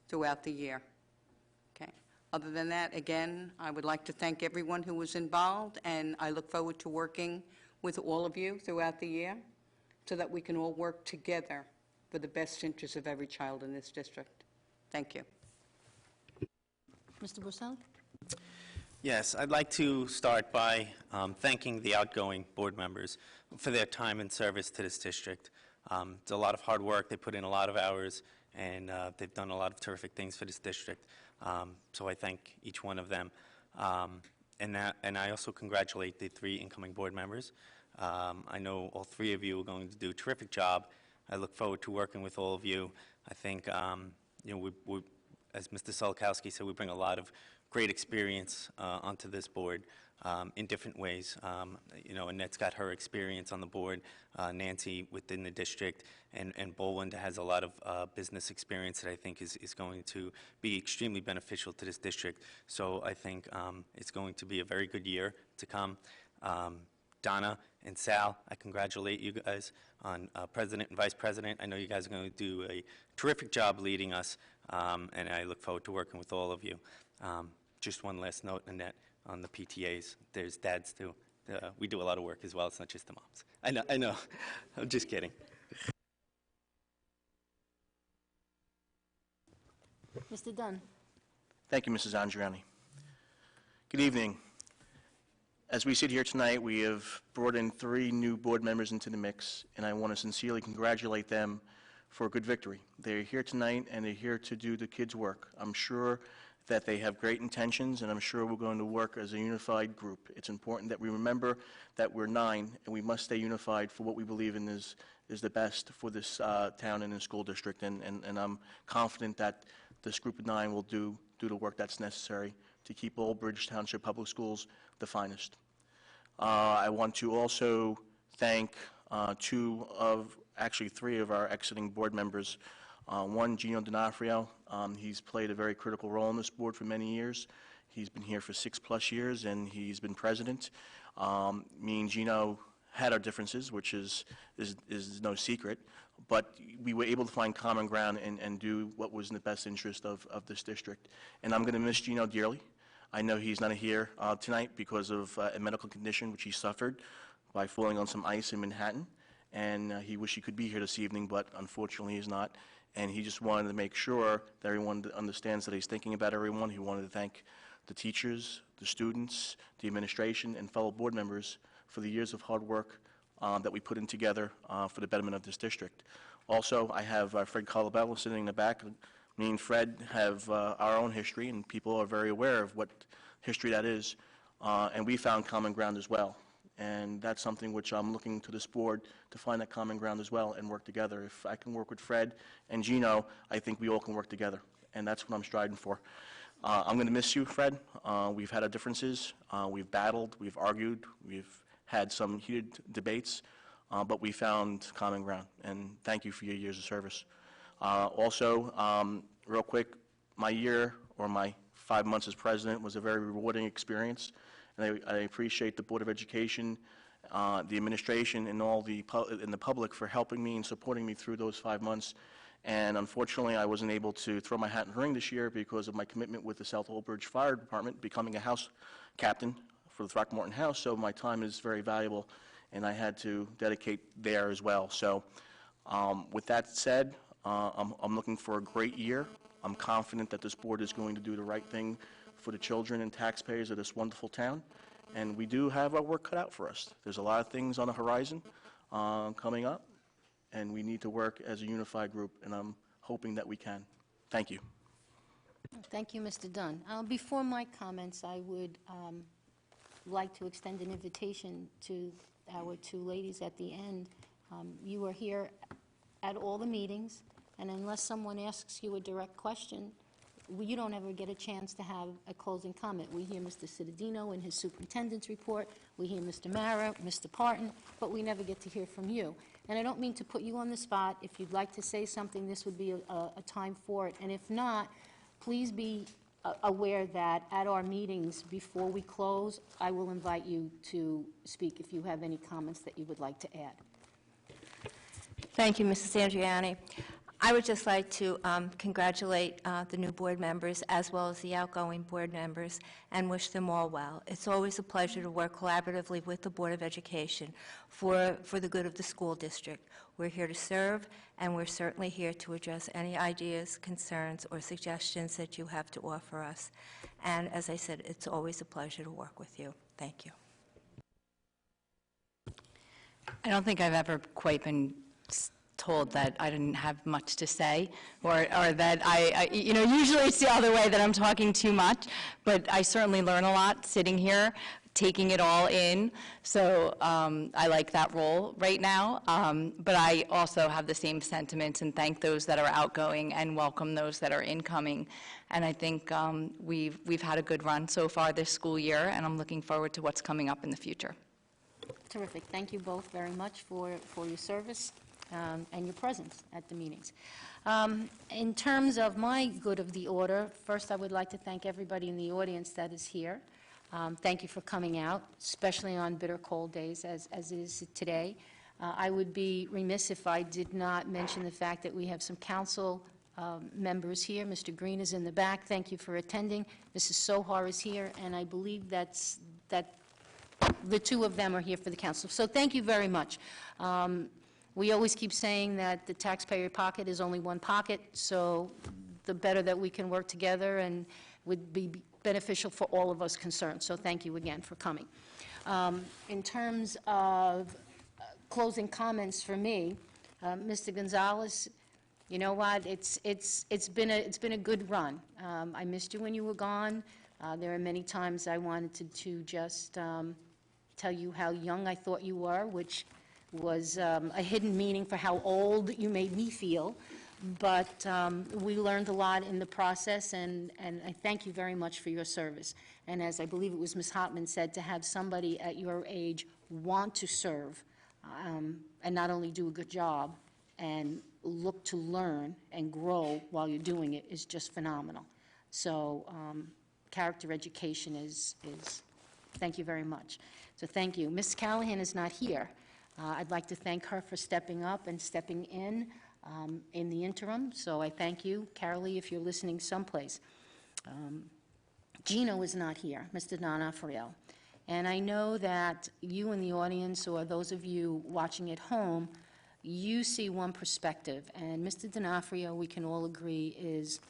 throughout the year. Okay. Other than that, again, I would like to thank everyone who was involved, and I look forward to working with all of you throughout the year so that we can all work together for the best interests of every child in this district. Thank you. Mr. Borsell? Yes, I'd like to start by thanking the outgoing board members for their time and service to this district. It's a lot of hard work. They put in a lot of hours, and they've done a lot of terrific things for this district. So I thank each one of them. And I also congratulate the 3 incoming board members. I know all 3 of you are going to do a terrific job. I look forward to working with all of you. I think, you know, we, as Mr. Solkowski said, we bring a lot of great experience onto this board in different ways. You know, Annette's got her experience on the board, Nancy within the district, and Boland has a lot of business experience that I think is going to be extremely beneficial to this district. So I think it's going to be a very good year to come. Donna and Sal, I congratulate you guys on President and Vice President. I know you guys are going to do a terrific job leading us, and I look forward to working with all of you. Just one last note, Annette, on the PTAs. There's dads too. We do a lot of work as well. It's not just the moms. I know. I'm just kidding. Mr. Dunn. Thank you, Mrs. Andriani. Good evening. As we sit here tonight, we have brought in 3 new board members into the mix, and I want to sincerely congratulate them for a good victory. They're here tonight, and they're here to do the kids' work. I'm sure that they have great intentions, and I'm sure we're going to work as a unified group. It's important that we remember that we're 9, and we must stay unified for what we believe in is the best for this town and the school district, and I'm confident that this group of 9 will do the work that's necessary to keep Old Bridge Township Public Schools the finest. I want to also thank 3 of our exiting board members. One, Gino D'Onofrio. He's played a very critical role on this board for many years. He's been here for 6+ years, and he's been president. Me and Gino had our differences, which is no secret, but we were able to find common ground and do what was in the best interest of this district. And I'm going to miss Gino dearly. I know he's not here tonight because of a medical condition which he suffered by falling on some ice in Manhattan, and he wished he could be here this evening, but unfortunately he's not. And he just wanted to make sure that everyone understands that he's thinking about everyone. He wanted to thank the teachers, the students, the administration, and fellow board members for the years of hard work that we put in together for the betterment of this district. Also, I have Fred Colabello sitting in the back. Me and Fred have our own history, and people are very aware of what history that is, and we found common ground as well. And that's something which I'm looking to this board to find that common ground as well and work together. If I can work with Fred and Gino, I think we all can work together, and that's what I'm striving for. I'm going to miss you, Fred. We've had our differences. We've battled. We've argued. We've had some heated debates, but we found common ground, and thank you for your years of service. Also, real quick, my 5 months as president was a very rewarding experience, and I appreciate the Board of Education, the administration, and all the public for helping me and supporting me through those 5 months. And unfortunately, I wasn't able to throw my hat in the ring this year because of my commitment with the South Old Bridge Fire Department, becoming a house captain for the Throckmorton House, so my time is very valuable, and I had to dedicate there as well. So with that said, I'm looking for a great year. I'm confident that this board is going to do the right thing for the children and taxpayers of this wonderful town, and we do have our work cut out for us. There's a lot of things on the horizon coming up, and we need to work as a unified group, and I'm hoping that we can. Thank you. Thank you, Mr. Dunn. Before my comments, I would like to extend an invitation to our 2 ladies at the end. You are here at all the meetings, and unless someone asks you a direct question, you don't ever get a chance to have a closing comment. We hear Mr. Cittadino in his superintendent's report, we hear Mr. Mara, Mr. Parton, but we never get to hear from you. And I don't mean to put you on the spot. If you'd like to say something, this would be a time for it. And if not, please be aware that at our meetings before we close, I will invite you to speak if you have any comments that you would like to add. Thank you, Mrs. Andriani. I would just like to congratulate the new board members as well as the outgoing board members and wish them all well. It's always a pleasure to work collaboratively with the Board of Education for the good of the school district. We're here to serve, and we're certainly here to address any ideas, concerns, or suggestions that you have to offer us. And as I said, it's always a pleasure to work with you. Thank you. I don't think I've ever quite been told that I didn't have much to say, or that usually it's the other way, that I'm talking too much, but I certainly learn a lot sitting here, taking it all in, so I like that role right now, but I also have the same sentiments and thank those that are outgoing and welcome those that are incoming, and I think we've had a good run so far this school year, and I'm looking forward to what's coming up in the future. Terrific. Thank you both very much for your service and your presence at the meetings. In terms of my good of the order, first I would like to thank everybody in the audience that is here. Thank you for coming out, especially on bitter cold days as it is today. I would be remiss if I did not mention the fact that we have some council members here. Mr. Green is in the back. Thank you for attending. Mrs. Sohar is here, and I believe that the two of them are here for the council. So thank you very much. We always keep saying that the taxpayer pocket is only one pocket, so the better that we can work together and would be beneficial for all of us concerned. So thank you again for coming. In terms of closing comments for me, Mr. Gonzalez, you know what, it's been a good run. I missed you when you were gone. There are many times I wanted to just tell you how young I thought you were, which was a hidden meaning for how old you made me feel. But we learned a lot in the process, and I thank you very much for your service. And as I believe it was Ms. Hopman said, to have somebody at your age want to serve and not only do a good job and look to learn and grow while you're doing it is just phenomenal. So character education is thank you very much. So thank you. Ms. Callahan is not here. I'd like to thank her for stepping up and stepping in the interim, so I thank you. Carolee, if you're listening someplace. Gino is not here, Mr. D'Onofrio. And I know that you in the audience, or those of you watching at home, you see one perspective, and Mr. D'Onofrio, we can all agree, is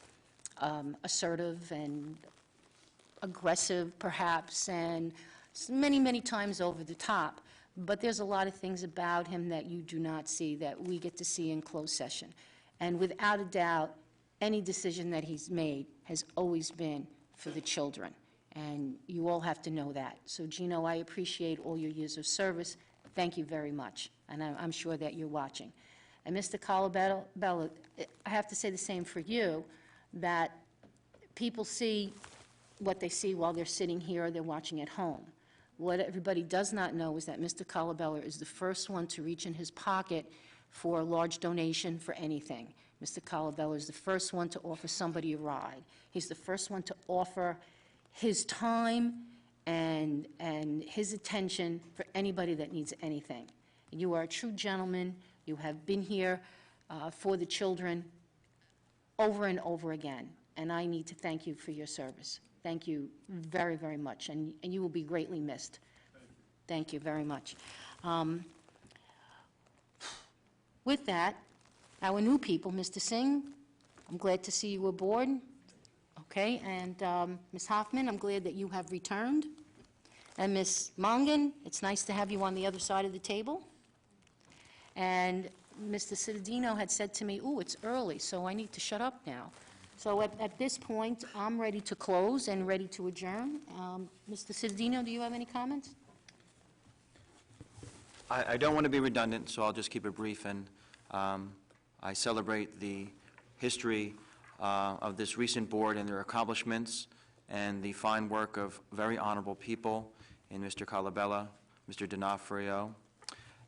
assertive and aggressive, perhaps, and many, many times over the top. But there's a lot of things about him that you do not see that we get to see in closed session. And without a doubt, any decision that he's made has always been for the children. And you all have to know that. So, Gino, I appreciate all your years of service. Thank you very much. And I'm sure that you're watching. And Mr. Colabella, I have to say the same for you, that people see what they see while they're sitting here or they're watching at home. What everybody does not know is that Mr. Colabella is the first one to reach in his pocket for a large donation for anything. Mr. Colabella is the first one to offer somebody a ride. He's the first one to offer his time and his attention for anybody that needs anything. You are a true gentleman. You have been here for the children over and over again, and I need to thank you for your service. Thank you very, very much, and you will be greatly missed. Thank you very much. With that, our new people, Mr. Singh, I'm glad to see you aboard. Okay, and Ms. Hoffman, I'm glad that you have returned. And Ms. Mongan, it's nice to have you on the other side of the table. And Mr. Cittadino had said to me, ooh, it's early, so I need to shut up now. So at this point, I'm ready to close and ready to adjourn. Mr. Cittadino, do you have any comments? I don't want to be redundant, so I'll just keep it brief. And I celebrate the history of this recent board and their accomplishments and the fine work of very honorable people in Mr. Colabella, Mr. D'Onofrio,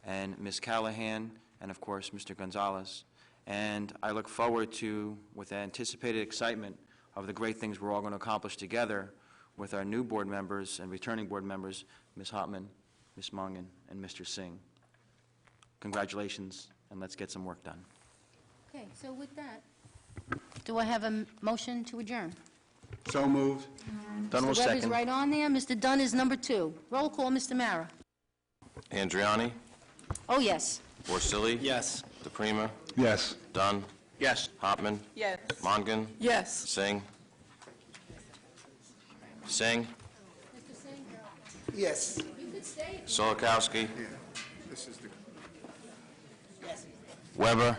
and Ms. Callahan, and of course, Mr. Gonzalez. And I look forward to, with anticipated excitement, of the great things we're all going to accomplish together with our new board members and returning board members, Ms. Hopman, Ms. Mongan, and Mr. Singh. Congratulations, and let's get some work done. Okay, so with that, do I have a motion to adjourn? So moved. Dunn will Mr. Webb is second. right on there. Mr. Dunn is number 2. Roll call, Mr. Mara. Andriani, Oh, yes. Porcelli. Yes. DePrima, Yes. Dunn, Yes. Hopman, Yes. Mongan, Yes. Singh. Singh, Yes. Solikowski, This is the... Weber,